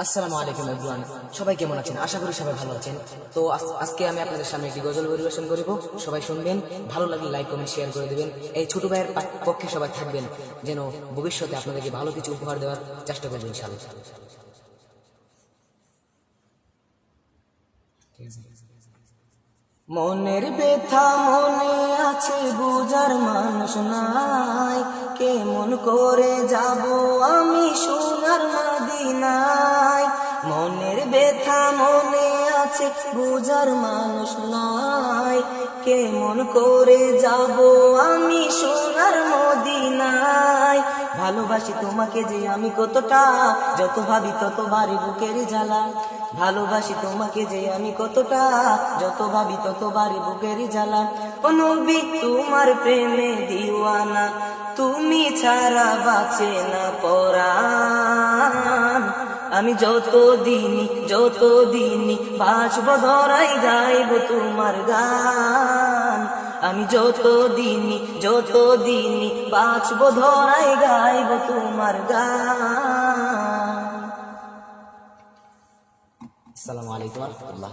আসসালামু আলাইকুম এভরিওয়ান, সবাই কেমন আছেন? আশা করি সবাই ভালো আছেন। তো আজকে আমি আপনাদের সামনে একটি গজল পরিবেশন করব। সবাই শুনবেন, ভালো লাগলে লাইক কমেন্ট শেয়ার করে দিবেন। এই ছোট ভাইয়ের পক্ষে সবাই থাকবেন, যেন ভবিষ্যতে আপনাদেরকে ভালো কিছু উপহার দেওয়ার চেষ্টা করবেন ইনশাআল্লাহ। মনের ব্যথা মনে আছে, বুঝার মানুষ নাই, কেমন করে যাব আমি সোনার মদিনায়। মনের ব্যথা মনে আছে, বুঝার মানুষ নাই, কেমন করে যাব আমি সোনার মদিনায়। ভালোবাসি তোমাকে যে আমি কতটা, যত ভাবি তত বাড়ি বুকের জ্বালা। ভালোবাসি তোমাকে যে আমি কতটা, যত ভাবি তত বাড়ি বুকের জ্বালা। ও নবী তোমার প্রেমে দিওয়ানা, তুমি ছাড়া বাঁচে না পরাণ। আমি যত দিনই বাঁচব ধরাই গাইব তোমার গান। আমি যত দিনই বাঁচব ধরাই গাইব তোমার গান। আসসালামু আলাইকুম ওয়া রাহমাতুল্লাহ।